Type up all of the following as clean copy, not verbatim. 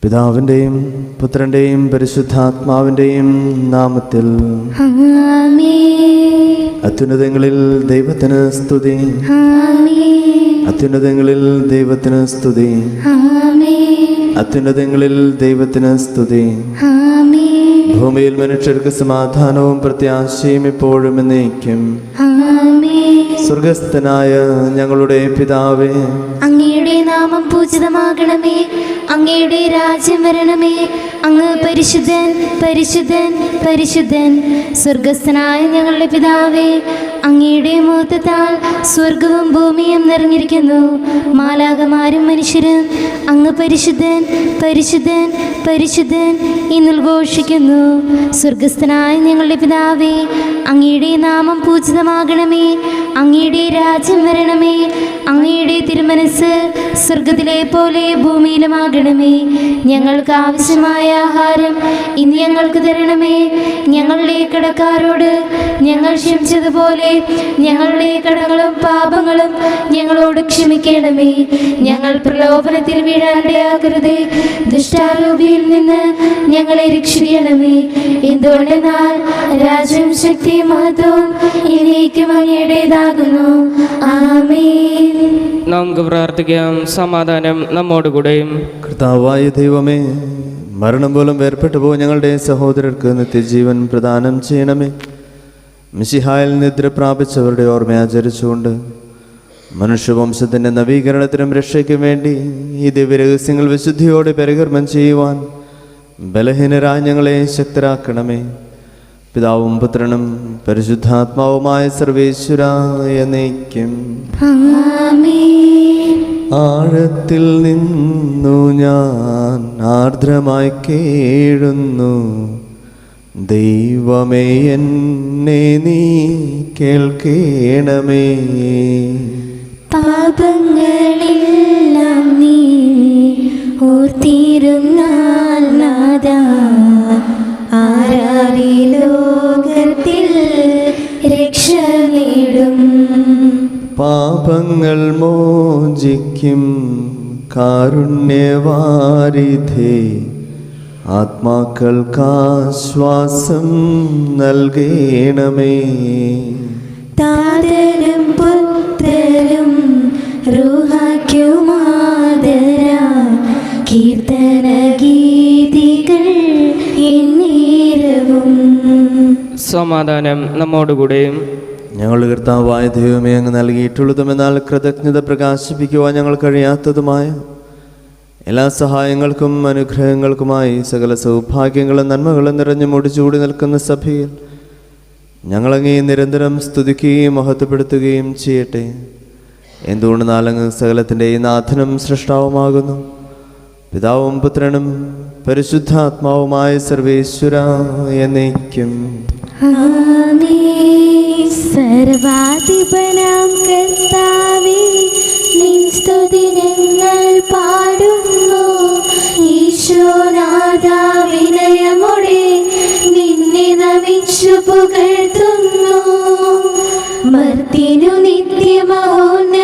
പിതാവിൻ്റെയും പുത്രൻ്റെയും പരിശുദ്ധാത്മാവിൻ്റെയും നാമത്തിൽ അത്യുന്നതങ്ങളിൽ ദൈവത്തിന് സ്തുതി. അത്യുന്നതങ്ങളിൽ ദൈവത്തിന് സ്തുതി. അത്യുന്നതങ്ങളിൽ ദൈവത്തിന് സ്തുതി. ഭൂമിയിൽ മനുഷ്യർക്ക് സമാധാനവും പ്രത്യാശയും എപ്പോഴും എന്നേക്കും. സ്വർഗസ്ഥനായ ഞങ്ങളുടെ പിതാവേ, അങ്ങയുടെ നാമം പൂജിതമാകണമേ. അങ്ങയുടെ രാജ്യം വരണമേ. അങ്ങ് പരിശുദ്ധൻ പരിശുദ്ധൻ പരിശുദ്ധൻ. സ്വർഗസ്ഥനായ ഞങ്ങളുടെ പിതാവേ, അങ്ങയുടെ മുഖത്താൽ സ്വർഗവും ഭൂമിയും നിറഞ്ഞിരിക്കുന്നു. മാലാഖമാരും മനുഷ്യരും അങ്ങ് പരിശുദ്ധൻ പരിശുദ്ധൻ പരിശുദ്ധൻ എന്ന് ഉദ്ഘോഷിക്കുന്നു. സ്വർഗസ്ഥനായ ഞങ്ങളുടെ പിതാവേ, അങ്ങയുടെ നാമം പൂജിതമാകണമേ. അങ്ങയുടെ രാജ്യം വരണമേ. അങ്ങയുടെ തിരുമനസ് സ്വർഗത്തിലെ പോലെ ഭൂമിയിലുമാകണമേ. ഞങ്ങൾക്ക് ആവശ്യമായ ആഹാരം ഇന്ന് ഞങ്ങൾക്ക് തരണമേ. ഞങ്ങളുടെ കടക്കാരോട് ഞങ്ങൾ ക്ഷമിച്ചതുപോലെ ഞങ്ങളുടെ കടങ്ങളും പാപങ്ങളും ഞങ്ങളോട് ക്ഷമിക്കണമേ. ഞങ്ങൾ പ്രലോഭനത്തിൽ വീഴാനിടയാകരുതേ. ദുഷ്ടാരൂപിയിൽ നിന്ന് ഞങ്ങളെ രക്ഷിക്കണമേ. എന്തുകൊണ്ടെന്നാൽ രാജ്യവും ശക്തിയും മഹത്വവും എന്നേക്കും അങ്ങയുടേതാകുന്നു. ആമേൻ. നമുക്ക് പ്രാർത്ഥിക്കാം. സമാധാനം നമ്മോടുകൂടെയും. കർത്താവായ ദൈവമേ, മരണം പോലും വേർപെട്ടു പോയി ഞങ്ങളുടെ സഹോദരർക്ക് നിത്യജീവൻ പ്രദാനം ചെയ്യണമേ. മിശിഹായിൽ നിദ്ര പ്രാപിച്ചവരുടെ ഓർമ്മ ആചരിച്ചുകൊണ്ട് മനുഷ്യവംശത്തിൻ്റെ നവീകരണത്തിനും രക്ഷയ്ക്കും വേണ്ടി ഈ ദിവ്യരഹസ്യങ്ങൾ വിശുദ്ധിയോടെ പരികർമ്മം ചെയ്യുവാൻ ബലഹീനരായ ഞങ്ങളെ ശക്തരാക്കണമേ. പിതാവും പുത്രനും പരിശുദ്ധാത്മാവുമായ സർവേശ്വരായ എന്നേക്കും. ആഴത്തിൽ നിന്നു ഞാൻ ആർദ്രമായി കേഴുന്നു. ദൈവമേ, എന്നെ നീ കേൾക്കേണമേ. പാപങ്ങളെല്ലാം നീ ഓർത്തിരുന്നാൽ നാഥാ, ആരാരി ലോകത്തിൽ രക്ഷ നേടും. പാപങ്ങൾ മോചിക്കും കാരുണ്യവാരിധേ, ആത്മാക്കൾക്കാശ്വാസം നൽകേണമേ. താതനും പുത്രനും റൂഹായ്ക്കുമാദരാ കീർത്തന ഗീതികൾ എന്നേരവും. സമാധാനം നമ്മോടുകൂടെയും. ഞങ്ങളുടെ കർത്താവായ ദൈവമേ, അങ്ങ് നൽകിയിട്ടുള്ളതും എന്നാൽ കൃതജ്ഞത പ്രകാശിപ്പിക്കുവാൻ ഞങ്ങൾ കഴിയാത്തതുമായ എല്ലാ സഹായങ്ങൾക്കും അനുഗ്രഹങ്ങൾക്കുമായി സകല സൗഭാഗ്യങ്ങളും നന്മകളും നിറഞ്ഞു മുടിച്ചൂടി നിൽക്കുന്ന സഭയിൽ ഞങ്ങളങ്ങേ നിരന്തരം സ്തുതിക്കുകയും മഹത്വപ്പെടുത്തുകയും ചെയ്യട്ടെ. എന്തുകൊണ്ടെന്നാൽ അങ്ങ് സകലത്തിൻ്റെയും നാഥനും സൃഷ്ടാവുമാകുന്നു. പിതാവും പുത്രനും പരിശുദ്ധാത്മാവുമായ സർവേശ്വരായ എന്നേക്കും. സർവാധിപനാം കർത്താവേ, നിൻ സ്തുതി ഞങ്ങൾ പാടുന്നു. ഈശോനാഥാ, വിനയമോടെ നിന്നെ നമിച്ചു പുകഴ്ത്തുന്നു. മർത്യനു നിത്യമഹോന്നതമാം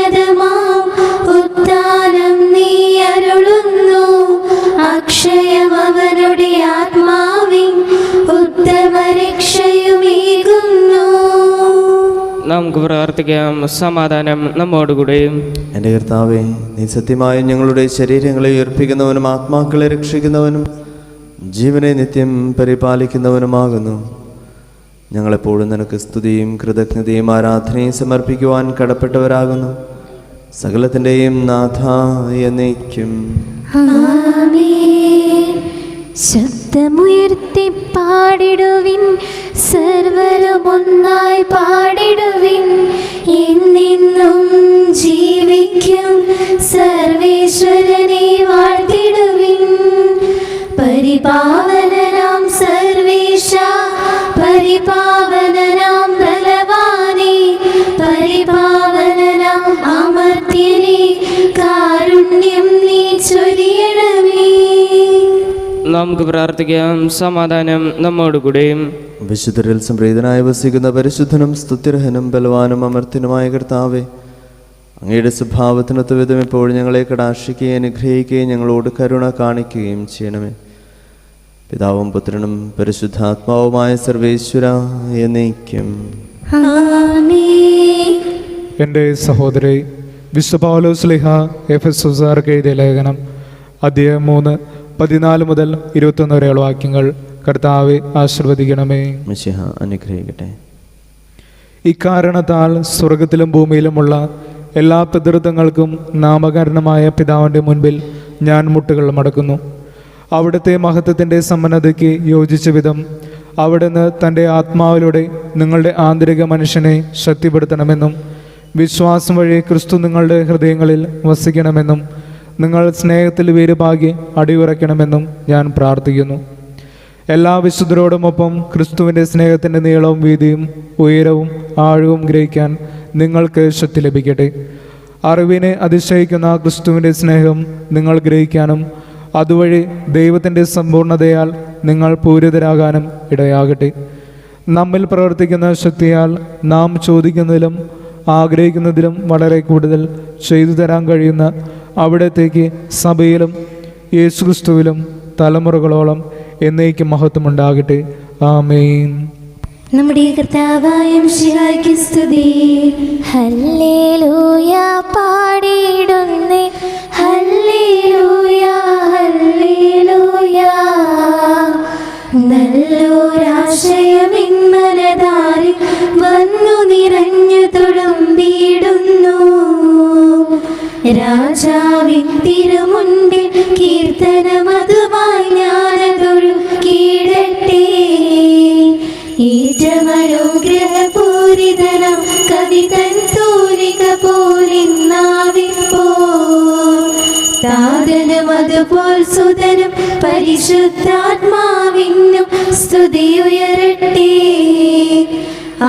ഉദ്ധാനം നീ അരുളുന്നു. അക്ഷയം അവനുടെ ആത്മാവിൻ ഉത്തമ രക്ഷയുമേകുന്നു. നമുക്ക് പ്രാർത്ഥിക്കാം. സമാധാനം നമ്മോടുകൂടെയും. എൻ്റെ കർത്താവേ, നീ സത്യമായും ഞങ്ങളുടെ ശരീരങ്ങളെ ഉയർപ്പിക്കുന്നവനും ആത്മാക്കളെ രക്ഷിക്കുന്നവനും ജീവനെ നിത്യം പരിപാലിക്കുന്നവനുമാകുന്നു. ഞങ്ങളെപ്പോഴും നിനക്ക് സ്തുതിയും കൃതജ്ഞതയും ആരാധനയും സമർപ്പിക്കുവാൻ കടപ്പെട്ടവരാകുന്നു. സകലത്തിൻ്റെയും നാഥ എന്നേക്കും. ശബ്ദമുയർത്തി പാടിടുവിൻ, സർവരും ഒന്നായി പാടിടുവിൻ. എന്നെന്നും ജീവിക്കും സർവേശ്വരനെ വാഴ്ത്തിടുവിൻ. പരിപാവനനാം സർവേശ, പരിപാവനനാം ബലവാനേ, പരിപാവനനാം അമർത്യനേ, കാരുണ്യം നീ ചൊരിയണമേ. നമുക്ക് പ്രാർത്ഥിക്കാം. സമാധാനം നമ്മോടുകൂടെയും. വിശുദ്ധരിൽ സംപ്രീതനായി വസിക്കുന്ന പരിശുദ്ധനും സ്തുത്യർഹനും ബലവാനും അമർത്യനുമായ കർത്താവേ, അങ്ങയുടെ സ്വഭാവത്തിനൊത്ത വിധം എപ്പോഴും ഞങ്ങളെ കടാക്ഷിക്കുകയും അനുഗ്രഹിക്കുകയും ഞങ്ങളോട് കരുണ കാണിക്കുകയും ചെയ്യണമേ. പിതാവും പുത്രനും പരിശുദ്ധാത്മാവുമായ സർവേശ്വര എന്നേക്കും. ആമേൻ. എൻ്റെ സഹോദരി, വിശുദ്ധ പൗലോസ് ശ്ലീഹ എഫെസോസുകാർക്ക് എഴുതിയ ലേഖനം അധ്യായം 3 14 മുതൽ 21 വരെയുള്ള വാക്യങ്ങൾ. കർത്താവെ ആശീർവദിക്കണമേ. മിശിഹ അനുഗ്രഹിക്കട്ടെ. ഇക്കാരണത്താൽ സ്വർഗത്തിലും ഭൂമിയിലുമുള്ള എല്ലാ പിതൃത്വങ്ങൾക്കും നാമകരണമായ പിതാവിൻ്റെ മുൻപിൽ ഞാൻ മുട്ടുകൾ മടക്കുന്നു. അവിടുത്തെ മഹത്വത്തിൻ്റെ സമ്പന്നതയ്ക്ക് യോജിച്ച വിധം അവിടുന്ന് തൻ്റെ ആത്മാവിലൂടെ നിങ്ങളുടെ ആന്തരിക മനുഷ്യനെ ശക്തിപ്പെടുത്തണമെന്നും വിശ്വാസം വഴി ക്രിസ്തു നിങ്ങളുടെ ഹൃദയങ്ങളിൽ വസിക്കണമെന്നും നിങ്ങൾ സ്നേഹത്തിൽ വേരുപാകി അടിയുറയ്ക്കണമെന്നും ഞാൻ പ്രാർത്ഥിക്കുന്നു. എല്ലാ വിശുദ്ധരോടുമൊപ്പം ക്രിസ്തുവിൻ്റെ സ്നേഹത്തിൻ്റെ നീളവും വീതിയും ഉയരവും ആഴവും ഗ്രഹിക്കാൻ നിങ്ങൾക്ക് ശക്തി ലഭിക്കട്ടെ. അറിവിനെ അതിശയിക്കുന്ന ക്രിസ്തുവിൻ്റെ സ്നേഹം നിങ്ങൾ ഗ്രഹിക്കാനും അതുവഴി ദൈവത്തിൻ്റെ സമ്പൂർണ്ണതയാൽ നിങ്ങൾ പൂരിതരാകാനും ഇടയാകട്ടെ. നമ്മിൽ പ്രവർത്തിക്കുന്ന ശക്തിയാൽ നാം ചോദിക്കുന്നതിലും ആഗ്രഹിക്കുന്നതിലും വളരെ കൂടുതൽ ചെയ്തു തരാൻ കഴിയുന്ന അവിടത്തേക്ക് സഭയിലും യേശുക്രിസ്തുവിലും തലമുറകളോളം എന്നേക്കും മഹത്വമുണ്ടാകട്ടെ. ആമേൻ. നമ്മുടെ കർത്താവായ മിശിഹായ്ക്ക് സ്തുതി. ഹല്ലേലൂയ പാടിയിടുന്നേ, ഹല്ലേലൂയ ഹല്ലേലൂയ. നല്ലൊരാശയമിൻ മനതാരിൽ വന്നു നിറഞ്ഞു തുളുമ്പിടുന്നു. രാജാവിൻ തിരുമുൻപിൽ കീർത്തനമതുമായി ഞാനതൊഴുക്കിയിടട്ടെ. ഈറ്റമനുഗ്രഹപൂരിതനം കവിതൻ തൂലിക പോലിന്നാവിപ്പോ. താതനും അതുപോൽ സുതനും പരിശുദ്ധാത്മാവിനും സ്തുതിയുയരട്ടെ.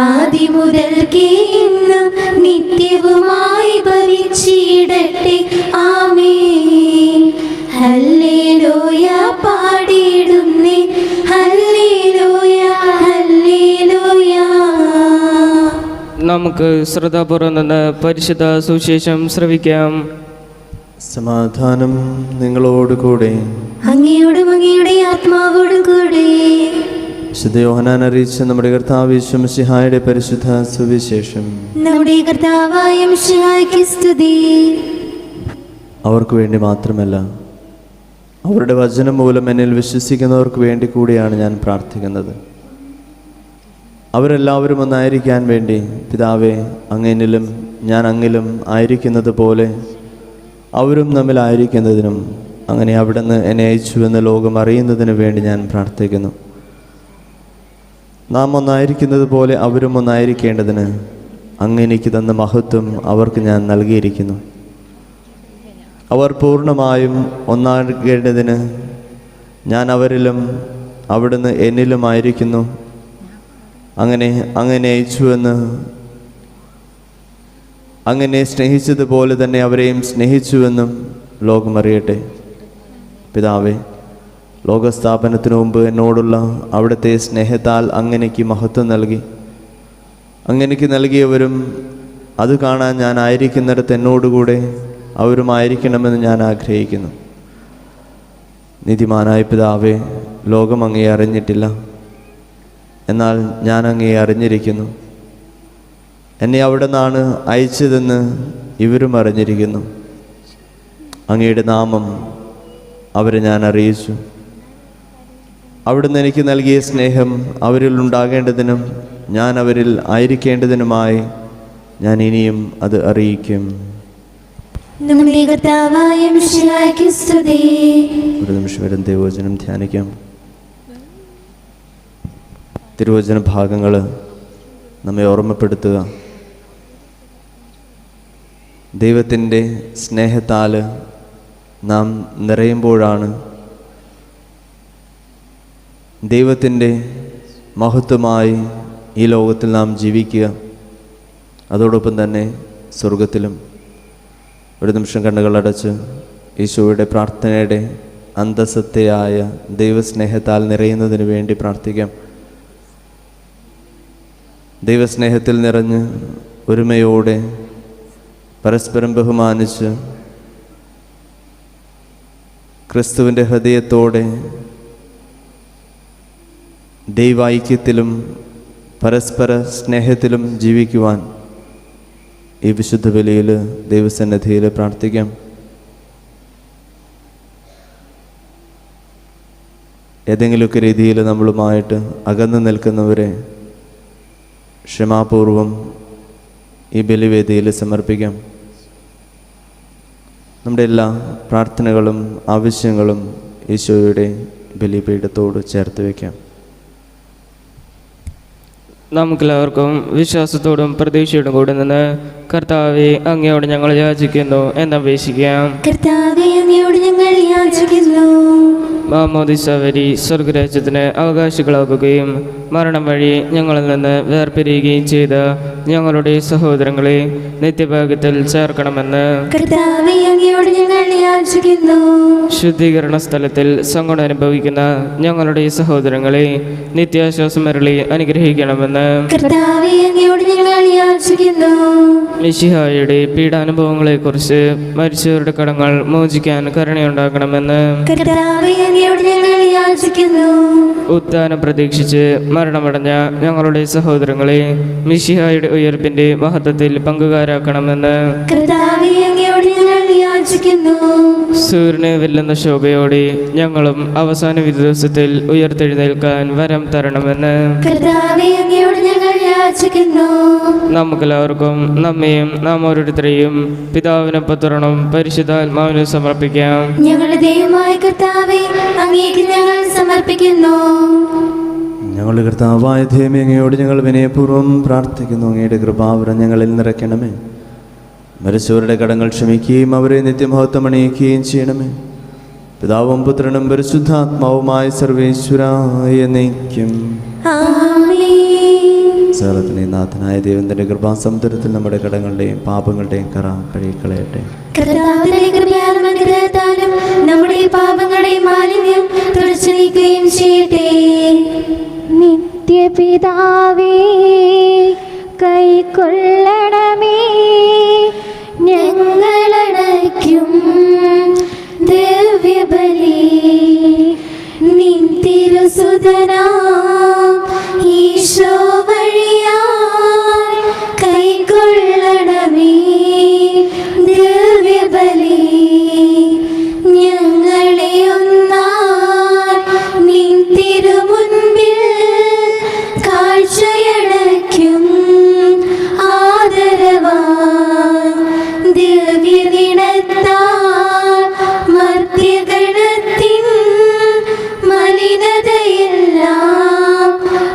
ആദിമുതൽക്കേ ഇന്നും നിത്യവുമായി ഭവിച്ചിടട്ടെ. ആമേൻ. ഹല്ലേലൂയ പാടിയിടുന്നേ, ഹല്ലേലൂയ ഹല്ലേലൂയ. നമുക്ക് ശ്രദ്ധാപൂർവ്വം നിന്ന് പരിശുദ്ധ സുവിശേഷം ശ്രവിക്കാം. സമാധാനം നിങ്ങളോടുകൂടെ. അങ്ങയോടും അങ്ങയുടെ ആത്മാവോടും കൂടെ. വിശുദ്ധ യോഹന്നാൻ അറിയിച്ച നമ്മുടെ കർത്താവ് യേശു മിശിഹായുടെ പരിശുദ്ധ സുവിശേഷം. നമ്മുടെ കർത്താവായ മിശിഹായ്ക്ക് സ്തുതി. അവർക്ക് വേണ്ടി മാത്രമല്ല, അവരുടെ വചനം മൂലം എന്നിൽ വിശ്വസിക്കുന്നവർക്ക് വേണ്ടി കൂടിയാണ് ഞാൻ പ്രാർത്ഥിക്കുന്നത്. അവരെല്ലാവരും ഒന്നായിരിക്കാൻ വേണ്ടി പിതാവേ, അങ്ങനിലും ഞാൻ അങ്ങിലും ആയിരിക്കുന്നത് പോലെ അവരും തമ്മിലായിരിക്കുന്നതിനും അങ്ങനെ അവിടുന്ന് എന്നെ അയച്ചുവെന്ന് ലോകം അറിയുന്നതിന് വേണ്ടി ഞാൻ പ്രാർത്ഥിക്കുന്നു. നാം ഒന്നായിരിക്കുന്നത് പോലെ അവരും ഒന്നായിരിക്കേണ്ടതിന് അങ്ങെനിക്ക് തന്ന മഹത്വം അവർക്ക് ഞാൻ നൽകിയിരിക്കുന്നു. അവർ പൂർണ്ണമായും ഒന്നാകേണ്ടതിന് ഞാൻ അവരിലും അവിടുന്ന് എന്നിലുമായിരിക്കുന്നു. അങ്ങനെ അയച്ചുവെന്ന് അങ്ങനെ സ്നേഹിച്ചതുപോലെ തന്നെ അവരെയും സ്നേഹിച്ചുവെന്നും ലോകമറിയട്ടെ. പിതാവേ, ലോകസ്ഥാപനത്തിനു മുമ്പ് എന്നോടുള്ള അവിടുത്തെ സ്നേഹത്താൽ അങ്ങനെക്ക് മഹത്വം നൽകി. അങ്ങനെക്ക് നൽകിയവരും അത് കാണാൻ ഞാൻ ആയിരിക്കുന്നിടത്ത് എന്നോടുകൂടെ അവരുമായിരിക്കണമെന്ന് ഞാൻ ആഗ്രഹിക്കുന്നു. നീതിമാനായ പിതാവേ, ലോകം അങ്ങയെ അറിഞ്ഞിട്ടില്ല, എന്നാൽ ഞാൻ അങ്ങയെ അറിഞ്ഞിരിക്കുന്നു. എന്നെ അവിടെ നിന്നാണ് അയച്ചതെന്ന് ഇവരും അറിഞ്ഞിരിക്കുന്നു. അങ്ങയുടെ നാമം അവരെ ഞാൻ അറിയിച്ചു. അവിടുന്ന് എനിക്ക് നൽകിയ സ്നേഹം അവരിൽ ഉണ്ടാകേണ്ടതിനും ഞാൻ അവരിൽ ആയിരിക്കേണ്ടതിനുമായി ഞാൻ ഇനിയും അത് അറിയിക്കും. നമ്മുടെ കർത്താവായ മിശിഹായ്ക്ക് സ്തുതി. ഒരു നിമിഷം വരും ദൈവവചനം ധ്യാനിക്കാം. തിരുവചന ഭാഗങ്ങൾ നമ്മെ ഓർമ്മപ്പെടുത്തുക. ദൈവത്തിൻ്റെ സ്നേഹത്താൽ നാം നിറയുമ്പോഴാണ് ദൈവത്തിൻ്റെ മഹത്വമായി ഈ ലോകത്തിൽ നാം ജീവിക്കുക, അതോടൊപ്പം തന്നെ സ്വർഗത്തിലും. ഒരു നിമിഷം കണ്ണുകളടച്ച് ഈശോയുടെ പ്രാർത്ഥനയുടെ അന്തസത്തയായ ദൈവസ്നേഹത്താൽ നിറയുന്നതിന് വേണ്ടി പ്രാർത്ഥിക്കാം. ദൈവസ്നേഹത്തിൽ നിറഞ്ഞ് ഒരുമയോടെ പരസ്പരം ബഹുമാനിച്ച് ക്രിസ്തുവിൻ്റെ ഹൃദയത്തോടെ ദൈവൈക്യത്തിലും പരസ്പര സ്നേഹത്തിലും ജീവിക്കുവാൻ ഈ വിശുദ്ധ ബലിയിൽ ദൈവസന്നിധിയിൽ പ്രാർത്ഥിക്കാം. ഏതെങ്കിലുമൊക്കെ രീതിയിൽ നമ്മളുമായിട്ട് അകന്നു നിൽക്കുന്നവരെ ക്ഷമാപൂർവം ഈ ബലിവേദിയിൽ സമർപ്പിക്കാം. നമ്മുടെ എല്ലാ പ്രാർത്ഥനകളും ആവശ്യങ്ങളും ഈശോയുടെ ബലിപീഠത്തോട് ചേർത്ത് വയ്ക്കാം. നമുക്കെല്ലാവർക്കും വിശ്വാസത്തോടും പ്രതീക്ഷയോടും കൂടെ നിന്ന് കർത്താവെ അങ്ങയോട് ഞങ്ങൾ യാചിക്കുന്നു എന്നപേക്ഷിക്കാം. കർത്താവേ, അങ്ങയോട് ഞങ്ങൾ യാചിക്കുന്നു. മാമോദിസ വഴി സ്വർഗരാജ്യത്തിന് അവകാശികളാകുകയും മരണം വഴി ഞങ്ങളിൽ നിന്ന് വേർപിരിയുകയും ചെയ്ത ഞങ്ങളുടെ സഹോദരങ്ങളെ നിത്യഭാഗ്യത്തിൽ ചേർക്കണമെന്ന് കർത്താവേ, അങ്ങയോട് ഞങ്ങൾ യാചിക്കുന്നു. ശുദ്ധീകരണ സ്ഥലത്തിൽ സങ്കടം അനുഭവിക്കുന്ന ഞങ്ങളുടെ സഹോദരങ്ങളെ നിത്യാശ്വാസമരളി അനുഗ്രഹിക്കണമെന്ന് കർത്താവേ, അങ്ങയോട് ഞങ്ങൾ യാചിക്കുന്നു. മിശിഹായുടെ പീഡാനുഭവങ്ങളെക്കുറിച്ച് മരിച്ചവരുടെ കടങ്ങൾ മോചിക്കാൻ കരുണയുണ്ടാക്കണമെന്ന് കർത്താവേ, അങ്ങയോട് ഞങ്ങൾ യാചിക്കുന്നു. ഉത്ഥാനം പ്രതീക്ഷിച്ച് മരണമടഞ്ഞ ഞങ്ങളുടെ സഹോദരങ്ങളെ മിശിഹായുടെ ഉയർപ്പിന്റെ മഹത്വത്തിൽ പങ്കുകാരാക്കണമെന്ന് കർത്താവേ, അങ്ങയോട് ഞങ്ങൾ യാചിക്കുന്നു. സൂര്യനെ വെല്ലുന്ന ശോഭയോടെ ഞങ്ങളും അവസാന വിധി ദിവസത്തിൽ ഉയർത്തെഴുന്നേൽക്കാൻ വരം തരണമെന്ന് കർത്താവേ, അങ്ങയോട് ഞങ്ങൾ യാചിക്കുന്നു. നമുക്കെല്ലാവർക്കും നമ്മയും നാം ഓരോരുത്തരെയും പിതാവിനും പുത്രനും പരിശുദ്ധാത്മാവിനും സമർപ്പിക്കാം. ഞങ്ങളുടെ ദൈവമായ കർത്താവേ, അങ്ങേക്ക് ഞങ്ങൾ സമർപ്പിക്കുന്നു. ഞങ്ങളുടെ കർത്താവായ ദൈവമേ, അങ്ങയോട് ഞങ്ങൾ വിനയപൂർവ്വം പ്രാർത്ഥിക്കുന്നു. അങ്ങയുടെ കൃപാവരം ഞങ്ങളിൽ നിറയ്ക്കണമേ. മരിച്ചവരുടെ കടങ്ങൾ ക്ഷമിക്കുകയും അവരെ നിത്യമഹത്വം അണിയിക്കുകയും ചെയ്യണമേ. പിതാവും പുത്രനും പരിശുദ്ധാത്മാവുമായ സർവേശ്വരായ എന്നേക്കും സകലത്തിനെ നാഥനായ ദൈവത്തിന്റെ കൃപാസമുദ്രത്തിൽ നമ്മുടെ കടങ്ങളുടെയും പാപങ്ങളുടെയും കറ കഴുകിക്കളയട്ടെ. കർത്താവിന്റെ കൃപയാലും അനുഗ്രഹത്താലും നമ്മുടെ പാപങ്ങളുടെ മാലിന്യം തുടച്ചു നീക്കുകയും ചെയ്യട്ടെ. നിത്യപിതാവേ, കൈക്കൊള്ളണമേ ഞങ്ങളടയ്ക്കും ദിവ്യബലി. നിൻ തിരുസുതനാം ഈശോ വഴിയായി കൈക്കൊള്ളണമേ ദിവ്യബലി. ഞങ്ങളെ ഒന്നായി നിൻ തിരുമുൻപിൽ കാഴ്ചയടയ്ക്കും ആദരവായി ദിവ്യദിനത്താൽ മർത്യഗണത്തിൻ മലിനതയെല്ലാം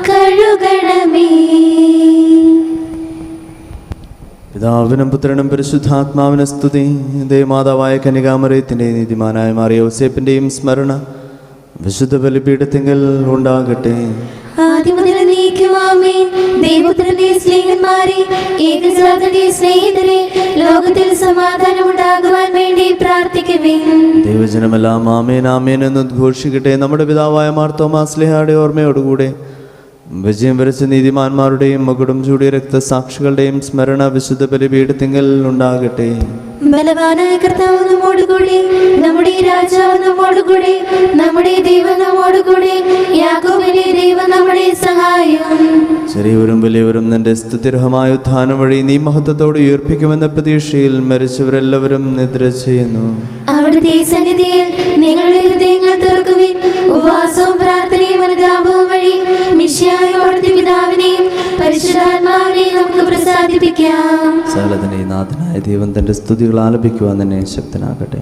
കഴുകണമേ. പിതാവിനും പുത്രനും പരിശുദ്ധാത്മാവിനും സ്തുതി. ദേവമാതാവായ കന്യകാമറിയത്തിൻ്റെ നീതിമാനായ മാറിയ യോസേപ്പിൻ്റെയും സ്മരണ വിശുദ്ധ ബലിപീഠത്തിങ്കൽ ഉണ്ടാകട്ടെ. ആദ്യം മുതൽ എന്നേക്കും ആമേൻ. ദൈവപുത്രന്റെ സ്നേഹന്മാരെ, ഏകജാതന്റെ സ്നേഹിതരെ, ലോകത്തിൽ സമാധാനം ഉണ്ടാകുവാൻ വേണ്ടി പ്രാർത്ഥിക്കുവിൻ. ദൈവജനമെല്ലാം ആമേൻ ആമേൻ എന്ന് ഉദ്ഘോഷിക്കട്ടെ. നമ്മുടെ പിതാവായ മാർത്തോമാ ശ്ലീഹായുടെ ഓർമ്മയോടുകൂടെ വിജയം വരച്ച നീതിമാന്മാരുടെയും മകുടം ചൂടിയ രക്തസാക്ഷികളുടെയും സ്മരണ വിശുദ്ധ ബലിപീഠത്തിങ്കൽ ഉണ്ടാകട്ടെ. ബലവാനായ കർത്താവ് നമ്മോടുകൂടി, നമ്മുടെ രാജാവ് നമ്മോടുകൂടി, നമ്മുടെ ദൈവം നമ്മോടുകൂടി, യാക്കോബിന്റെ ദൈവം നമ്മുടെ സഹായം. ചെറിയവരും വലിയവരും നിന്റെ സ്തുതിർഹമായ ഉത്ഥാനം വഴി നീ മഹത്വത്തോട് ഉയർപ്പിക്കുമെന്ന പ്രതീക്ഷയിൽ മരിച്ചവരെല്ലാവരും നിദ്ര ചെയ്യുന്നു. അവിടുത്തെ സന്നിധിയിൽ നിങ്ങളുടെ ഹൃദയങ്ങൾ തുറക്കുവിൻ. ഉപവാസവും പ്രാർത്ഥനയും അനുതാപവും വഴി മിശിഹായോടത്തെ പിതാവിനെയും പരിശുദ്ധാത്മാവിനെയും നമുക്ക് പ്രസാദിപ്പിക്കാം. സകലത്തിനെ നാഥനായ ദൈവം തന്റെ സ്തുതികൾ ആലപിക്കുവാൻ തന്നെ ശക്തനാകട്ടെ.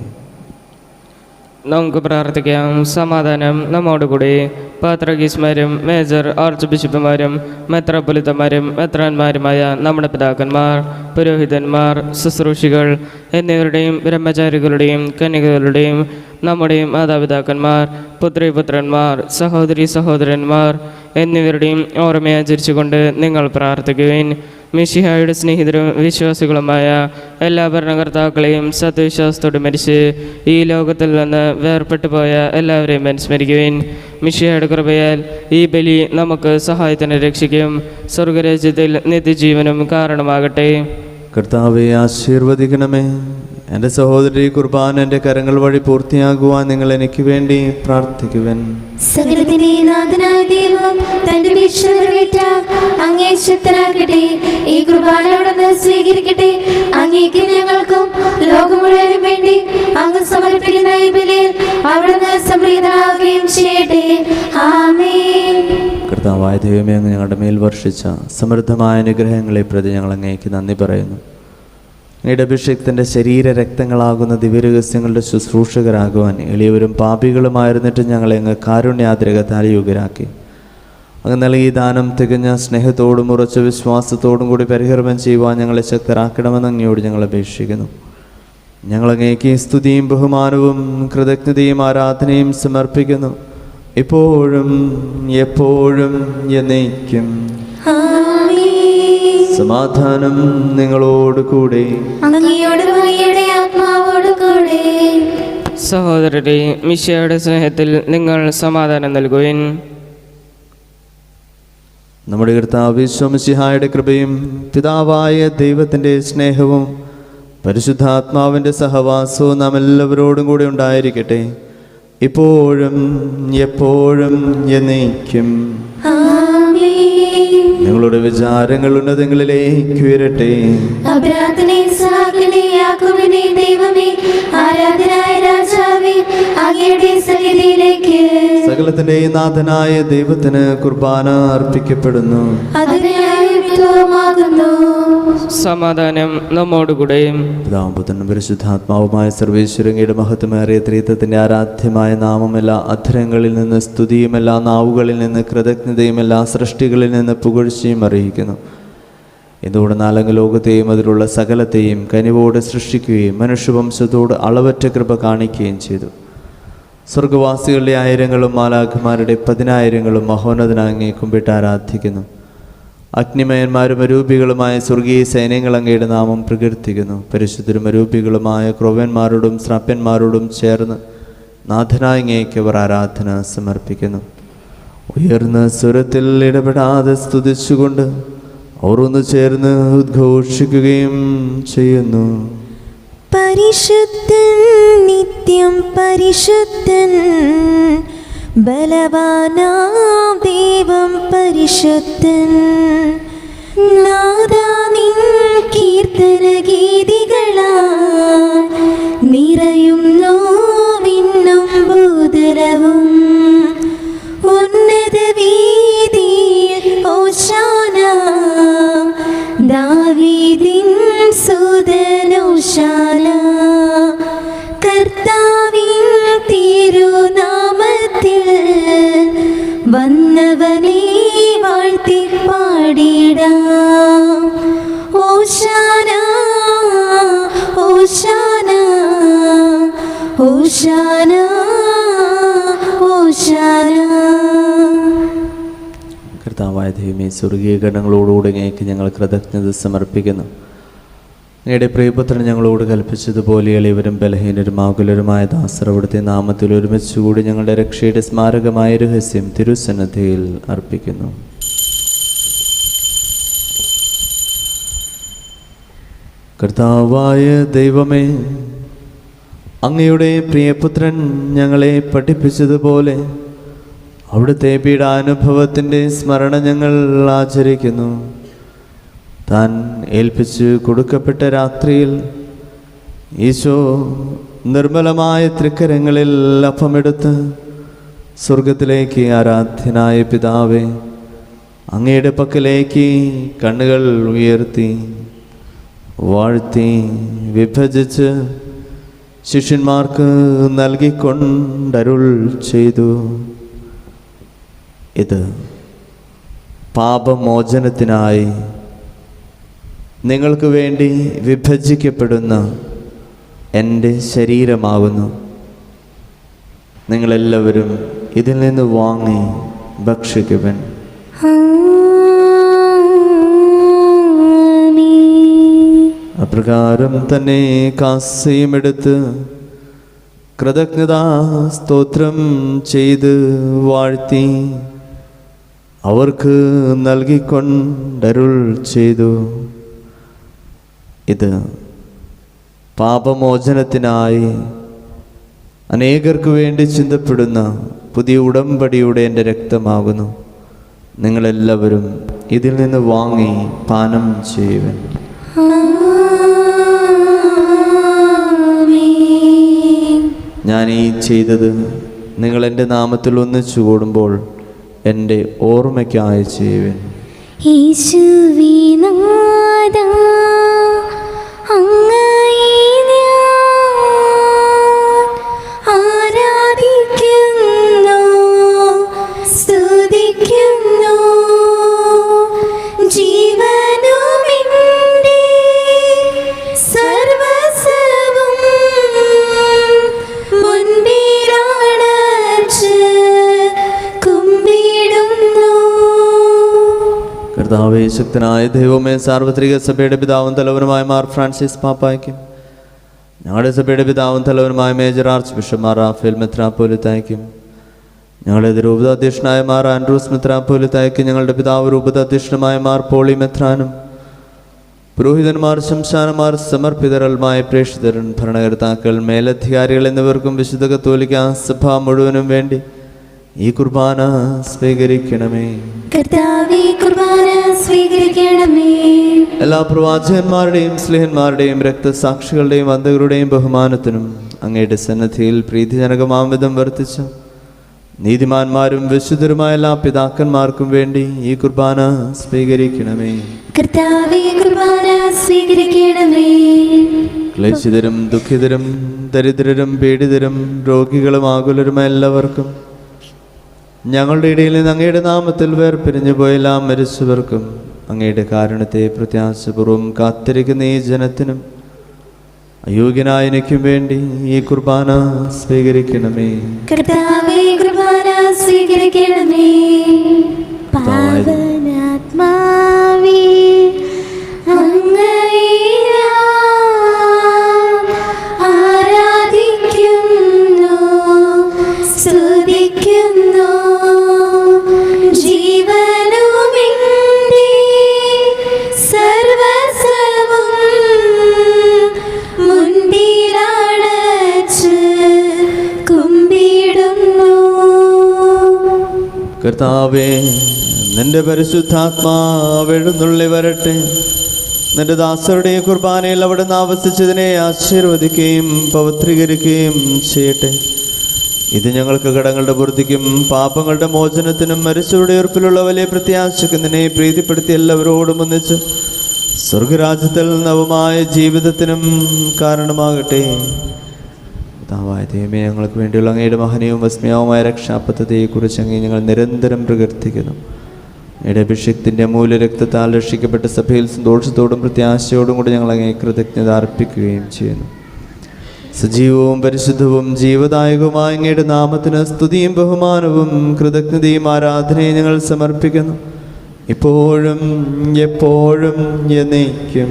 നമുക്ക് പ്രാർത്ഥിക്കാം. സമാധാനം നമ്മോടുകൂടി. പാത്രഗീസ്മാരും മേജർ ആർച്ച് ബിഷപ്പുമാരും മെത്രാപ്പൊലിത്തമാരും മെത്രാന്മാരുമായ നമ്മുടെ പിതാക്കന്മാർ, പുരോഹിതന്മാർ, ശുശ്രൂഷികൾ എന്നിവരുടെയും ബ്രഹ്മചാരികളുടെയും കന്യകകളുടെയും നമ്മുടെയും മാതാപിതാക്കന്മാർ, പുത്രിപുത്രന്മാർ, സഹോദരി സഹോദരന്മാർ എന്നിവരുടെയും ഓർമ്മയാചരിച്ചുകൊണ്ട് നിങ്ങൾ പ്രാർത്ഥിക്കുവിൻ. മിശിഹായുടെ സ്നേഹിതരും വിശ്വാസികളുമായ എല്ലാ ഭരണകർത്താക്കളെയും സത്യവിശ്വാസത്തോട് മരിച്ച് ഈ ലോകത്തിൽ നിന്ന് വേർപെട്ടു പോയ എല്ലാവരെയും അനുസ്മരിക്കുവിൻ. മിശിഹായുടെ കൃപയാൽ ഈ ബലി നമുക്ക് സഹായത്തിന് രക്ഷിക്കും സ്വർഗരാജ്യത്തിൽ നിത്യജീവനും കാരണമാകട്ടെ. കർത്താവെ ആശീർവദിക്കണമേ. എൻ്റെ സഹോദരി കുർബാന എൻ്റെ കരങ്ങൾ വഴി പൂർത്തിയാകുവാൻ നിങ്ങൾ എനിക്ക് വേണ്ടി പ്രാർത്ഥിക്കുവൻ. സകലത്തിന്റെ നാഥനായ ദൈവം തന്റെ വീക്ഷ നിറവേറ്റ അങ്ങേ ശക്തനാകട്ടെ. ഈ കുർബാനയോടൊന്ന് സ്വീകരിക്കട്ടെ. അങ്ങേക്ക് ഞങ്ങൾക്കും ലോകം മുഴുവനും വേണ്ടി അങ്ങ് സമർപ്പിക്കുന്ന ഈ ബലിയിൽ അവിടുന്ന് സംപ്രീതനാവുകയും ചെയ്യട്ടെ. ആമേൻ. കർത്താവായ ദൈവമേ, അങ്ങ് ഞങ്ങളുടെ മേൽ വർഷിച്ച സമൃദ്ധമായ അനുഗ്രഹങ്ങളെ പ്രതി ഞങ്ങൾ അങ്ങേക്ക് നന്ദി പറയുന്നു. അങ്ങയുടെ അഭിഷേകത്തിൻ്റെ ശരീര രക്തങ്ങളാകുന്ന ദിവ്യരഹസ്യങ്ങളുടെ ശുശ്രൂഷകരാകുവാൻ എളിയവരും പാപികളുമായിരുന്നിട്ട് ഞങ്ങളെ അങ്ങ് കാരുണ്യാദ്രകത്താൽ യോഗ്യരാക്കി. അങ്ങ് നൽകിയ ദാനം തികഞ്ഞ സ്നേഹത്തോടും ഉറച്ച വിശ്വാസത്തോടും കൂടി പരിഹരണം ചെയ്യുവാൻ ഞങ്ങളെ ശക്തരാക്കണമെന്ന് അങ്ങയോട് ഞങ്ങൾ അപേക്ഷിക്കുന്നു. ഞങ്ങളങ്ങേക്ക് സ്തുതിയും ബഹുമാനവും കൃതജ്ഞതയും ആരാധനയും സമർപ്പിക്കുന്നു, ഇപ്പോഴും എപ്പോഴും എന്നേക്കും. സമാധാനം നിങ്ങളോട് കൂടെ. സഹോദരരെ, മിശിഹായുടെ സ്നേഹത്തിൽ നിങ്ങൾ സമാധാനം നൽകുവിൻ. നമ്മുടെ കർത്താവ് ഈശോ മിശിഹായുടെ കൃപയും പിതാവായ ദൈവത്തിൻ്റെ സ്നേഹവും പരിശുദ്ധാത്മാവിൻ്റെ സഹവാസവും നാം എല്ലാവരോടും കൂടെ ഉണ്ടായിരിക്കട്ടെ, ഇപ്പോഴും എപ്പോഴും എന്നേക്കും. നിങ്ങളുടെ വിചാരങ്ങൾ ഉന്നതങ്ങളിലേക്ക് ഉയരട്ടെ. സകലത്തിന്റെ നാഥനായ ദൈവത്തിന് കുർബാന അർപ്പിക്കപ്പെടുന്നു. സമാധാനം നമ്മോടുകൂടെ. പിതാവും പുത്രനും പരിശുദ്ധാത്മാവുമായ സർവേശ്വരങ്ങയുടെ മഹത്വമേറിയ ത്രിത്വത്തിന്റെ ആരാധ്യമായ നാമം എല്ലാ അധരങ്ങളിൽ നിന്ന് സ്തുതിയും എല്ലാ നാവുകളിൽ നിന്ന് കൃതജ്ഞതയും എല്ലാ സൃഷ്ടികളിൽ നിന്ന് പുകഴ്ചയും അറിയിക്കുന്നു. എന്തുകൊണ്ടെന്നാൽ അങ്ങ് ലോകത്തെയും അതിലുള്ള സകലത്തെയും കനിവോടെ സൃഷ്ടിക്കുകയും മനുഷ്യവംശത്തോട് അളവറ്റ കൃപ കാണിക്കുകയും ചെയ്തു. സ്വർഗവാസികളുടെ ആയിരങ്ങളും മാലാഖമാരുടെ 10,000ങ്ങളും മഹോന്നതനായി അങ്ങയെ കുമ്പിട്ട് ആരാധിക്കുന്നു. അഗ്നിമയന്മാരും അരൂപികളുമായ സ്വർഗീയ സൈന്യങ്ങൾ അങ്ങയുടെ നാമം പ്രകീർത്തിക്കുന്നു. പരിശുദ്ധരും അരൂപികളുമായ ക്രൗവ്യന്മാരോടും ശ്രാപ്യന്മാരോടും ചേർന്ന് നാഥനായ അങ്ങേക്ക് അവർ ആരാധന സമർപ്പിക്കുന്നു. ഉയർന്ന സ്വരത്തിൽ ഇടപെടാതെ സ്തുതിച്ചുകൊണ്ട് അവർ ഒന്ന് ചേർന്ന് ഉദ്ഘോഷിക്കുകയും ചെയ്യുന്നു. പരിശുദ്ധൻ, നിത്യം പരിശുദ്ധൻ, ബലവാനാം ദൈവം പരിശുദ്ധൻ. നാദാ നിൻ കീർത്തന ഗീതികളാൽ നിറയുന്നു വിണ്ണും ഭൂതലവും. ഉന്നത വീതിയിൽ ഓശാന, ദാവീദിൻ സുതൻ ഓശാന. കർത്താവിൻ തിരുനാമത്തിൽ വന്നവനെ വാഴ്ത്തി പാടിടാം. ഓശാന ഓശാന ഓശാന ഓശാന. കർത്താവായ ദൈവമേ, സ്വർഗീയ ഗണങ്ങളോടുകൂടി അങ്ങേക്ക് ഞങ്ങൾ കൃതജ്ഞത സമർപ്പിക്കുന്നു. അങ്ങയുടെ പ്രിയപുത്രൻ ഞങ്ങളോട് കൽപ്പിച്ചതുപോലെ എളിയവരും ബലഹീനരും ആകുലരുമായ ദാസർ അവിടുത്തെ നാമത്തിൽ ഒരുമിച്ചുകൂടി ഞങ്ങളുടെ രക്ഷയുടെ സ്മാരകമായ രഹസ്യം തിരുസന്നിധിയിൽ അർപ്പിക്കുന്നു. കർത്താവായ ദൈവമേ, അങ്ങയുടെ പ്രിയപുത്രൻ ഞങ്ങളെ പഠിപ്പിച്ചതുപോലെ അവിടുത്തെ പീഡാനുഭവത്തിൻ്റെ സ്മരണ ഞങ്ങൾ ആചരിക്കുന്നു. താൻ ഏൽപ്പിച്ച് കൊടുക്കപ്പെട്ട രാത്രിയിൽ ഈശോ നിർമ്മലമായ തൃക്കരങ്ങളിൽ അപ്പമെടുത്ത് സ്വർഗത്തിലേക്ക് ആരാധ്യനായ പിതാവേ, അങ്ങയുടെ പക്കലേക്ക് കണ്ണുകൾ ഉയർത്തി വാഴ്ത്തി വിഭജിച്ച് ശിഷ്യന്മാർക്ക് നൽകിക്കൊണ്ടരുൾ ചെയ്തു. ഇത് പാപമോചനത്തിനായി നിങ്ങൾക്ക് വേണ്ടി വിഭജിക്കപ്പെടുന്ന എൻ്റെ ശരീരമാകുന്നു. നിങ്ങളെല്ലാവരും ഇതിൽ നിന്ന് വാങ്ങി ഭക്ഷിക്കുവൻ. അപ്രകാരം തന്നെ കാസയുമെടുത്ത് കൃതജ്ഞതാ സ്തോത്രം ചെയ്ത് വാഴ്ത്തി അവർക്ക് നൽകിക്കൊണ്ടരുൾ ചെയ്തു. ഇത് പാപമോചനത്തിനായി അനേകർക്ക് വേണ്ടി ചിന്തപ്പെടുന്ന പുതിയ ഉടമ്പടിയുടെ എൻ്റെ രക്തമാകുന്നു. നിങ്ങളെല്ലാവരും ഇതിൽ നിന്ന് വാങ്ങി പാനം ചെയ്യുവൻ. ഞാൻ ഈ ചെയ്തത് നിങ്ങൾ എൻ്റെ നാമത്തിൽ ഒന്നിച്ചു കൂടുമ്പോൾ എൻ്റെ ഓർമ്മയ്ക്കായി ചെയ്യുവൻ. യേശുവിനാഥാ, അങ്ങയെ ഞാൻ ആരാധിക്കുന്നു, സ്തുതിക്കുന്നു. ജീവനുമെൻ്റെ സർവ്വസ്വവും മുൻപിലണച്ച് കുമ്പിടുന്നു. കർത്താവേ, ശക്തനായ ദൈവമേ, സാർവത്രിക സഭയുടെ പിതാവും തലവനുമായ മാർ ഫ്രാൻസിസ് പാപ്പായ്ക്കും ഞങ്ങളുടെ സഭയുടെ പിതാവും തലവനുമായ മേജർ ആർച്ച് ബിഷപ്പ് മാർ റാഫേൽ മെത്രാപ്പോലിത്തായ്ക്കും ഞങ്ങളുടെ രൂപതാധ്യക്ഷനായ മാർ ആൻഡ്രൂസ് മെത്രാപ്പോലിത്തായ്ക്കും ഞങ്ങളുടെ പിതാവ് രൂപതാധ്യക്ഷനുമായ മാർ പോളി മെത്രാനും പുരോഹിതന്മാർ, ശംശാനമാർ, സമർപ്പിതരൽമായ പ്രേക്ഷിതരൻ, ഭരണകർത്താക്കൾ, മേലധികാരികൾ എന്നിവർക്കും വിശുദ്ധ കത്തോലിക്ക സഭ മുഴുവനും വേണ്ടി ഈ കുർബാന സ്വീകരിക്കണമേ. കർത്താവേ, കുർബാന സ്വീകരിക്കണമേ. എല്ലാ പ്രവാചകന്മാരുടെയും സ്ലേഹന്മാരുടെയും രക്തസാക്ഷികളുടെയും വന്ദകരുടെയും ബഹുമാനത്തിനും അങ്ങയുടെ സന്നദ്ധിയിൽ പ്രീതിജനകമാം വിധം വർത്തിച്ച നീതിമാന്മാരും വിശുദ്ധരുമായ എല്ലാ പിതാക്കന്മാർക്കും വേണ്ടി ഈ കുർബാന സ്വീകരിക്കണമേ. കർത്താവേ, കുർബാന സ്വീകരിക്കണമേ. ക്ലേശിതരും ദുഃഖിതരും ദരിദ്രരും പീഡിതരും രോഗികളും ആകുലരുമായ എല്ലാവർക്കും ഞങ്ങളുടെ ഇടയിൽ നിന്ന് അങ്ങയുടെ നാമത്തിൽ വേർപിരിഞ്ഞു പോയ എല്ലാ മരിച്ചവർക്കും അങ്ങയുടെ കാരുണ്യത്തെ പ്രത്യാശപൂർവ്വം കാത്തിരിക്കുന്ന ഈ ജനത്തിനും അയോഗ്യനായ എനിക്കും വേണ്ടി ഈ കുർബാന സ്വീകരിക്കണമേ. കർത്താവേ, കുർബാന സ്വീകരിക്കണമേ. പാവനാത്മാവേ, അങ്ങയെ ഞാൻ ആരാധിക്കുന്നു, സ്തുതിക്കുന്നു. ജീവനുമെൻ്റെ സർവ്വസ്വവും മുൻപിലണച്ച് കുമ്പിടുന്നു. കർത്താവേ, നിന്റെ പരിശുദ്ധാത്മാവ് എഴുന്നള്ളി വരട്ടെ. നിന്റെ ദാസരുടെ കുർബാനയിൽ അവിടുന്ന് ആവസിച്ചതിനെ ആശീർവദിക്കുകയും പവിത്രീകരിക്കുകയും ചെയ്യട്ടെ. ഇത് ഞങ്ങൾക്ക് കടങ്ങളുടെ പൂർത്തിക്കും പാപങ്ങളുടെ മോചനത്തിനും മരിച്ചവരുടെ ഉറപ്പിലുള്ള വലിയ പ്രത്യാശയ്ക്കും നിന്നെ പ്രീതിപ്പെടുത്തി എല്ലാവരോടും ഒന്നിച്ച് സ്വർഗരാജ്യത്തിൽ നവമായ ജീവിതത്തിനും കാരണമാകട്ടെ. പിതാവായ ദൈവമേ, ഞങ്ങൾക്ക് വേണ്ടിയുള്ള അങ്ങയുടെ മഹനീയവും വിസ്മയവുമായ രക്ഷാപദ്ധതിയെക്കുറിച്ച് അങ്ങേ ഞങ്ങൾ നിരന്തരം പ്രകീർത്തിക്കുന്നു. അങ്ങയുടെ അഭിഷേകത്തിൻ്റെ അമൂല്യ രക്തത്താൽ രക്ഷിക്കപ്പെട്ട സഭയിൽ സന്തോഷത്തോടും പ്രത്യാശയോടും കൂടി ഞങ്ങൾ അങ്ങേ കൃതജ്ഞത അർപ്പിക്കുകയും ചെയ്യുന്നു. സജീവവും പരിശുദ്ധവും ജീവദായകവുമായ അങ്ങയുടെ നാമത്തിന് സ്തുതിയും ബഹുമാനവും കൃതജ്ഞതയും ആരാധനയും ഞങ്ങൾ സമർപ്പിക്കുന്നു, ഇപ്പോഴും എപ്പോഴും എന്നേക്കും.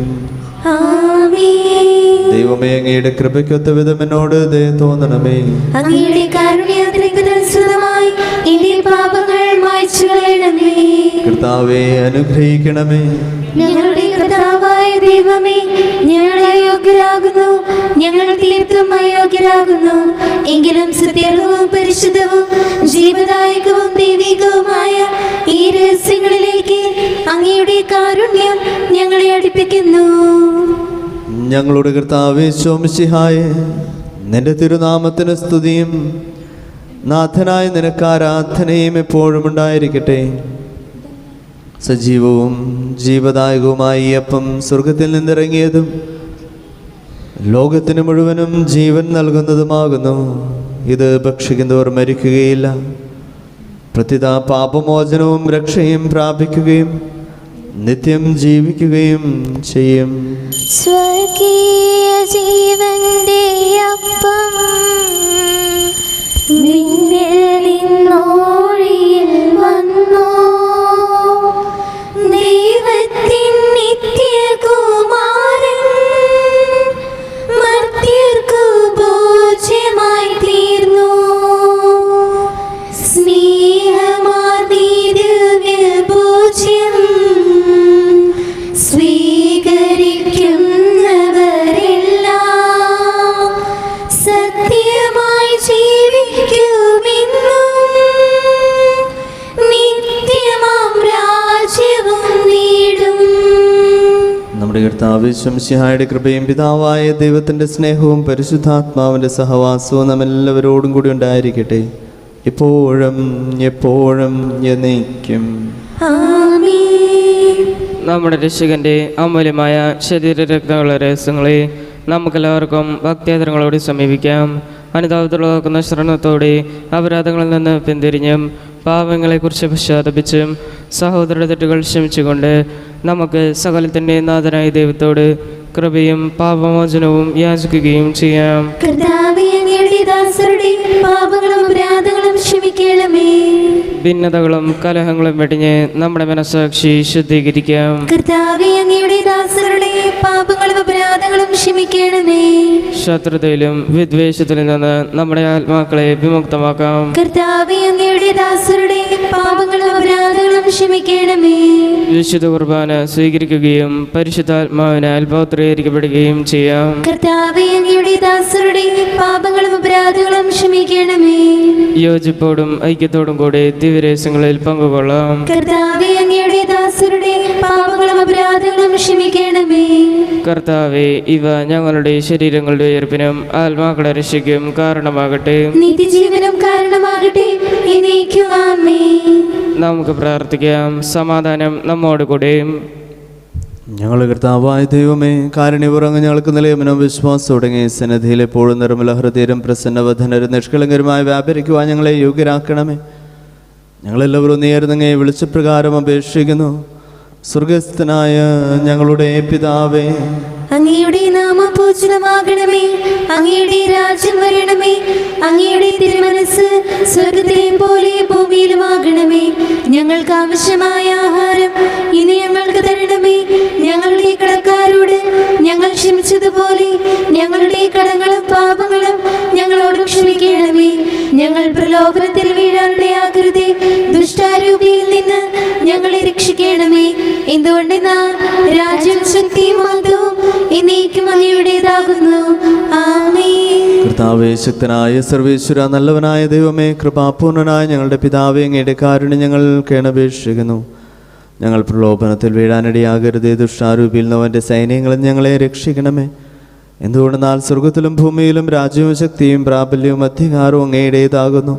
ആമേൻ. ദൈവമേ, അങ്ങയുടെ കൃപയ്ക്കൊത്ത വിധം എന്നോട് ദയ തോന്നണമേ. അങ്ങയുടെ കാരുണ്യത്തിനനുസൃതമായി എന്റെ പാപങ്ങൾ മായ്ച്ചു കളയണമേ. കർത്താവേ, അനുഗ്രഹിക്കണമേ. ഞങ്ങളുടെ കർത്താവായ ദൈവമേ, ഞങ്ങൾ അയോഗ്യരാകുന്നു, ഞങ്ങൾ തീർത്തും അയോഗ്യരാകുന്നു. എങ്കിലും സത്യവും പരിശുദ്ധവും ജീവദായകവും ദൈവികവുമായ ഈ രഹസ്യങ്ങളിലേക്ക് അങ്ങയുടെ കാരുണ്യം ഞങ്ങളെ അടുപ്പിക്കുന്നു. ഞങ്ങളുടെ കർത്താവേ ശോമിശിഹായേ, നിന്റെ തിരുനാമത്തിന് സ്തുതിയും നാഥനായ നിനക്ക് ആരാധനയും എപ്പോഴും ഉണ്ടായിരിക്കട്ടെ. സജീവവും ജീവദായകവുമായി ഈ അപ്പം സ്വർഗത്തിൽ നിന്നിറങ്ങിയതും ലോകത്തിന് മുഴുവനും ജീവൻ നൽകുന്നതുമാകുന്നു. ഇത് ഭക്ഷിക്കുന്നവർ മരിക്കുകയില്ല, പ്രത്യുത പാപമോചനവും രക്ഷയും പ്രാപിക്കുകയും നിത്യം ജീവിക്കുകയും ചെയ്യും. സ്വർഗീയ ജീവന്റെ അപ്പം വിണ്ണിൽ നിന്നോഴിയിൽ വന്നു, ദൈവത്തിൻ നിത്യകുമാരൻ മർത്യർക്കു ഭോജ്യമായി തീർന്നു. സ്നേഹമാർന്നീ ദിവ്യഭോജ്യം സ്വീകരിക്കുന്ന നമ്മുടെ കർത്താവ് ശംസിഹായുടെ കൃപയും പിതാവായ ദൈവത്തിൻ്റെ സ്നേഹവും പരിശുദ്ധാത്മാവിൻ്റെ സഹവാസവും നമ്മെല്ലാവരോടും കൂടി ഉണ്ടായിരിക്കട്ടെ, ഇപ്പോഴും എപ്പോഴും എന്നേക്കും. ആമേൻ. നമ്മുടെ രക്ഷകന്റെ അമൂല്യമായ ശരീര രക്തങ്ങളുടെ രഹസ്യങ്ങളെ നമുക്കെല്ലാവർക്കും ഭക്തിയാദരങ്ങളോട് സമീപിക്കാം. അനുതാപത്തിലുള്ളതാക്കുന്ന ശ്രവണത്തോടെ അപരാധങ്ങളിൽ നിന്ന് പിന്തിരിഞ്ഞും പാപങ്ങളെക്കുറിച്ച് പശ്ചാത്തപിച്ചും സഹോദര തെറ്റുകൾ ക്ഷമിച്ചുകൊണ്ട് നമുക്ക് സകലത്തിൻ്റെ നാഥനായ ദൈവത്തോട് കൃപയും പാപമോചനവും യാചിക്കുകയും ചെയ്യാം. കർത്താവേ, അങ്ങയുടെ ദാസരുടെ പാപങ്ങളും അപരാധങ്ങളും ക്ഷമിക്കണമേ. ഭിന്നതകളും കലഹങ്ങളും വെടിഞ്ഞ് നമ്മുടെ മനസ്സാക്ഷി ശുദ്ധീകരിക്കാം. കർത്താവേ, അങ്ങയുടെ ദാസരുടെ പാപങ്ങളും അപരാധങ്ങളും ക്ഷമിക്കണമേ. ശത്രുതയിലും വിദ്വേഷത്തിലും നിന്ന് നമ്മുടെ ആത്മാക്കളെ വിമുക്തമാക്കാം. കർത്താവേ, അങ്ങയുടെ ദാസരുടെ പാപങ്ങളും അപരാധങ്ങളും ക്ഷമിക്കണമേ. വിശുദ്ധ കുർബാന സ്വീകരിക്കുകയും പരിശുദ്ധാത്മാവിനാൽ പൗത്രീകരിക്കപ്പെടുകയും ചെയ്യാം. കർത്താവേ, അങ്ങയുടെ ദാസരുടെ പാപങ്ങളും അപരാധങ്ങളും ക്ഷമിക്കണമേ. യോജിപ്പോടും ഐക്യത്തോടും കൂടി ദിവ്യരഹസ്യങ്ങളിൽ പങ്കുകൊള്ളാം. കർത്താവേ, അങ്ങയുടെ ദാസരുടെ പാപങ്ങളും അപരാധങ്ങളും ക്ഷമിക്കണമേ. കർത്താവെ, ഇവ ഞങ്ങളുടെ ശരീരങ്ങളുടെ ഉയർപ്പിനും ആത്മാക്കളുടെ രക്ഷയ്ക്കും കാരണമാകട്ടെ. നിത്യജീവനും കാരണമാകട്ടെ. എന്നേക്കും ആമേൻ. നമുക്ക് പ്രാർത്ഥിക്കാം. സമാധാനം നമ്മോട് കൂടെ. ഞങ്ങളുടെ കർത്താവായ ദൈവമേ, കാരുണ്യപൂർവ്വം ഞങ്ങൾക്ക് നിലയമനോ വിശ്വാസം തുടങ്ങി സന്നിധിയിൽ എപ്പോഴും നിർമ്മല ഹൃദയരും പ്രസന്നവധനരും നിഷ്കളങ്കരുമായി വ്യാപരിക്കുവാൻ ഞങ്ങളെ യോഗ്യരാക്കണമേ. ഞങ്ങളെല്ലാവരും നേർന്നങ്ങയെ വിളിച്ചപ്രകാരം അപേക്ഷിക്കുന്നു. സ്വർഗസ്ഥനായ ഞങ്ങളുടെ പിതാവേ, അങ്ങയുടെ നാമം പൂജിതമാകണമേ. അങ്ങയുടെ രാജ്യം വരണമേ. അങ്ങയുടെ തിരുമനസ് സ്വർഗത്തിലെ പോലെ ഭൂമിയിലുമാകണമേ. ഞങ്ങൾക്ക് ആവശ്യമായ ആഹാരം ഇനി ഞങ്ങൾക്ക് തരണമേ. ഞങ്ങളുടെ കടക്കാരോട് ഞങ്ങൾ ക്ഷമിച്ചതുപോലെ ഞങ്ങളുടെ കടങ്ങളും പാപങ്ങളും ഞങ്ങളോട് ക്ഷമിക്കണമേ. ഞങ്ങൾ പ്രലോഭനത്തിൽ വീഴാനിടയാകരുതേ. ദുഷ്ടാരൂപിയിൽ നിന്ന് ഞങ്ങളെ രക്ഷിക്കണമേ. എന്തുകൊണ്ടെന്നാൽ രാജ്യം ശക്തിയും മഹത്വവും എന്നേക്കും അങ്ങയുടേതാകുന്നു. ആമേൻ. കർത്താവേ, ശക്തനായ സർവേശ്വര, നല്ലവനായ ദൈവമേ, കൃപാപൂർണനായ ഞങ്ങളുടെ പിതാവേ, അങ്ങയുടെ കാരുണ്യം ഞങ്ങൾ കേണപേക്ഷിക്കുന്നു. ഞങ്ങൾ പ്രലോഭനത്തിൽ വീഴാനിടയാകരുതേ. ദുഷ്ടാരൂപിയിൽ നിന്നവൻ്റെ സൈന്യങ്ങളിൽ ഞങ്ങളെ രക്ഷിക്കണമേ. എന്തുകൊണ്ടെന്നാൽ സ്വർഗത്തിലും ഭൂമിയിലും രാജ്യവും ശക്തിയും പ്രാബല്യവും അധികാരവും അങ്ങയുടേതാകുന്നു,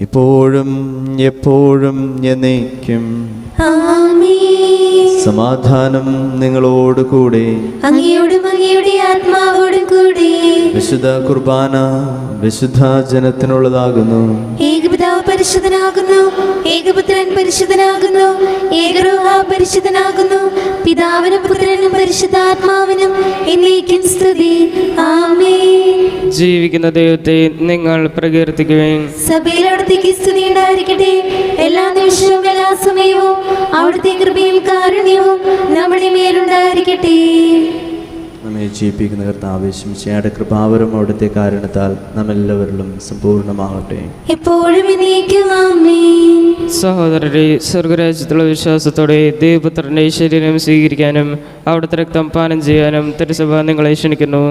ഇപ്പോഴും എപ്പോഴും എന്നേക്കും. ആമേൻ. സമാധാനം നിങ്ങളോട് കൂടെ. അങ്ങയോടും അങ്ങയുടെ ആത്മാവോടും കൂടി. വിശുദ്ധ കുർബാന വിശുദ്ധ ജനത്തിനുള്ളതാകുന്നു. ഏകപിതാവ് പരിശുദ്ധനാകുന്നു. ഏകപുത്രൻ പരിശുദ്ധനാകുന്നു. ഏകരൂഹ പരിശുദ്ധനാകുന്നു. പിതാവിനും പുത്രനും പരിശുദ്ധാത്മാവിനും എന്നേക്കും സ്തുതി. ആമേൻ. ജീവിക്കുന്ന ദൈവത്തെ നിങ്ങൾ പ്രകീർത്തിക്കുകയും സഭയിൽ അവിടുത്തേക്ക് സ്തുതി ഉണ്ടായിരിക്കട്ടെ. എല്ലാ നിമിഷവും എല്ലാ സമയവും അവിടുത്തെ കൃപയും കാരുണ്യവും നമ്മുടെ മേലുണ്ടായിരിക്കട്ടെ. നമ്മെ ജീവിപ്പിക്കുന്ന കർത്താവേ, ശംസിഹായുടെ കൃപാവരം അവിടുത്തെ കാരണത്താൽ നമ്മെല്ലാവരിലും സമ്പൂർണ്ണമാകട്ടെ. എപ്പോഴും എന്നേക്കും ആമേൻ. സഹോദരരെ, സ്വർഗരാജ്യത്തുള്ള വിശ്വാസത്തോടെ ദൈവപുത്രന്റെ ശരീരം സ്വീകരിക്കാനും അവിടുത്തെ രക്തം പാനം ചെയ്യാനും തിരുസഭ നിങ്ങളെ ക്ഷണിക്കുന്നു.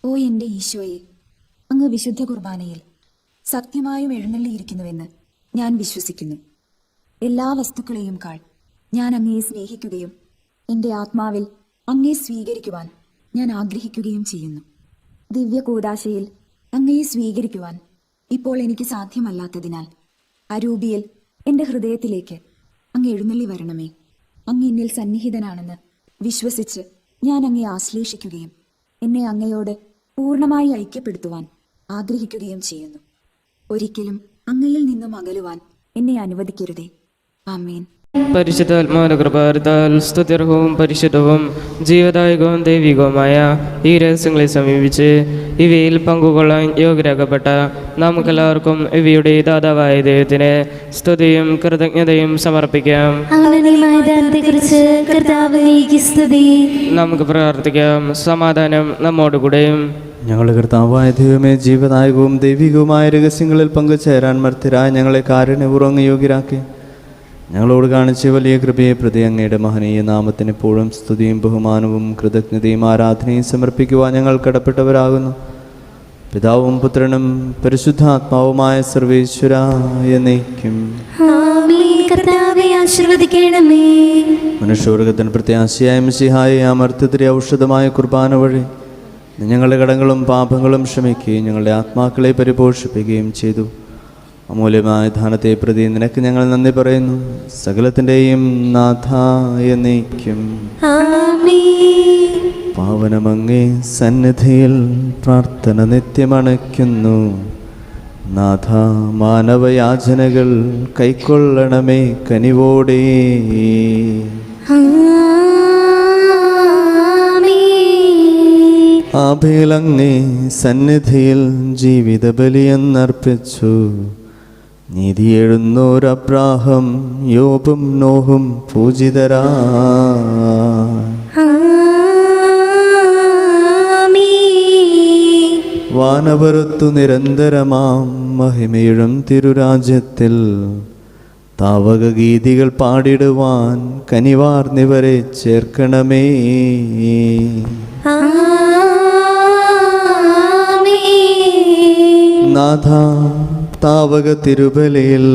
ഓ എൻ്റെ ഈശോയെ, അങ്ങ് വിശുദ്ധ കുർബാനയിൽ സത്യമായും എഴുന്നള്ളിയിരിക്കുന്നുവെന്ന് ഞാൻ വിശ്വസിക്കുന്നു. എല്ലാ വസ്തുക്കളെയും കാൾ ഞാൻ അങ്ങയെ സ്നേഹിക്കുകയും എൻ്റെ ആത്മാവിൽ അങ്ങയെ സ്വീകരിക്കുവാൻ ഞാൻ ആഗ്രഹിക്കുകയും ചെയ്യുന്നു. ദിവ്യ കൂദാശയിൽ അങ്ങയെ സ്വീകരിക്കുവാൻ ഇപ്പോൾ എനിക്ക് സാധ്യമല്ലാത്തതിനാൽ അരൂപിയിൽ എൻ്റെ ഹൃദയത്തിലേക്ക് അങ്ങ് എഴുന്നള്ളി വരണമേ. അങ്ങ് എന്നിൽ സന്നിഹിതനാണെന്ന് വിശ്വസിച്ച് ഞാൻ അങ്ങയെ ആശ്ലേഷിക്കുകയും എന്നെ അങ്ങയോട് പൂർണ്ണമായി ഐക്യപ്പെടുത്തുവാൻ ആഗ്രഹിക്കുകയും ചെയ്യുന്നു. ഒരിക്കലും അങ്ങയിൽ നിന്നും അകലുവാൻ എന്നെ അനുവദിക്കരുതേ. ആമേൻ. പരിശുദ്ധാത്മാവിന്റെ കൃപാർത്താൽ സ്തുത്യർഹവും പരിശുദ്ധവും ജീവദായകവും ദൈവികവുമായ ഈ രഹസ്യങ്ങളെ സമീപിച്ച് ഇവയിൽ പങ്കുകൊള്ളാൻ യോഗ്യരാക്കപ്പെട്ട നമുക്കെല്ലാവർക്കും ഇവയുടെ ദാതാവായ ദൈവത്തിന് സ്തുതിയും കൃതജ്ഞതയും സമർപ്പിക്കാം. അങ്ങനെയുമായ ദാനത്തെക്കുറിച്ച് കർത്താവിനേക്ക് സ്തുതി. നമുക്ക് പ്രാർത്ഥിക്കാം. സമാധാനം നമ്മോടുകൂടെയും. ഞങ്ങളുടെ കർത്താവായ ദൈവമേ, ജീവദായകവും ദൈവികവുമായ രഹസ്യങ്ങളിൽ പങ്കുചേരാൻ മർത്യരായ ഞങ്ങളെ കാരുണ്യപൂർവ്വം യോഗ്യരാക്കി. ഞങ്ങളോട് കാണിച്ച വലിയ കൃപയെ പ്രതി അങ്ങയുടെ മഹനീയ നാമത്തിന് എപ്പോഴും സ്തുതിയും ബഹുമാനവും കൃതജ്ഞതയും ആരാധനയും സമർപ്പിക്കുവാൻ ഞങ്ങൾ കടപ്പെട്ടവരാകുന്നു. പിതാവും പുത്രനും പരിശുദ്ധാത്മാവുമായ സർവേശ്വര എന്നേക്കും. ആമേൻ. കർത്താവെ ആശീർവദിക്കണമേ. മനുഷ്യവർഗത്തിന് പ്രത്യാശയായ മിശിഹായെ അമർത്യത്തിലെ ഔഷധമായ കുർബാന വഴി നീ ഞങ്ങളുടെ കടങ്ങളും പാപങ്ങളും ക്ഷമിക്കുകയും ഞങ്ങളുടെ ആത്മാക്കളെ പരിപോഷിപ്പിക്കുകയും ചെയ്തു. അമൂല്യമായ ദാനത്തെ പ്രതി നിനക്ക് ഞങ്ങൾ നന്ദി പറയുന്നു. സകലത്തിൻ്റെയും നാഥായ നീക്കും. ആമേൻ. പാവനമങ്ങേ സന്നിധിയിൽ പ്രാർത്ഥന നിത്യമണയ്ക്കുന്നു. നാഥ, മാനവയാചനകൾ കൈക്കൊള്ളണമേ കനിവോടേ. ആബേലങ്ങേ സന്നിധിയിൽ ജീവിത ബലിയെന്നർപ്പിച്ചു. നീതി എഴുന്നോർ അബ്രാഹം യോബും നോഹും പൂജിതരാ. വാനവരത്തു നിരന്തരമാം മഹിമയിഴും തിരുരാജ്യത്തിൽ താവകഗീതികൾ പാടിടുവാൻ കനിവാർന്നിവരെ ചേർക്കണമേ. നാഥ, താവക തിരുബലിയിൽ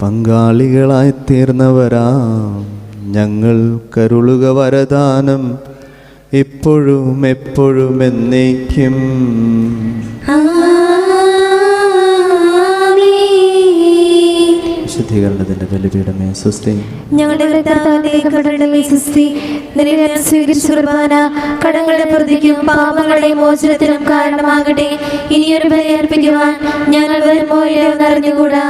പങ്കാളികളായി തീർന്നവരാം ഞങ്ങൾ കരുളുക വരദാനം ഇപ്പോഴും എപ്പോഴും എന്നേക്കും. വിശുദ്ധീകരണത്തിന്റെ ബലിപീഠമേ സ്വസ്തി. ഞങ്ങളുടെ കർത്താവേ സ്വസ്തി. നിന്നെ സ്വീകരിച്ച കുർബാന കടങ്ങളുടെ പ്രതിക്കും പാപങ്ങളുടെ മോചനത്തിനും കാരണമാകട്ടെ. ഇനിയൊരു ബലി അർപ്പിക്കുവാൻ ഞങ്ങൾ വരുമോ ഇല്ലയോ എന്നറിഞ്ഞുകൂടാ.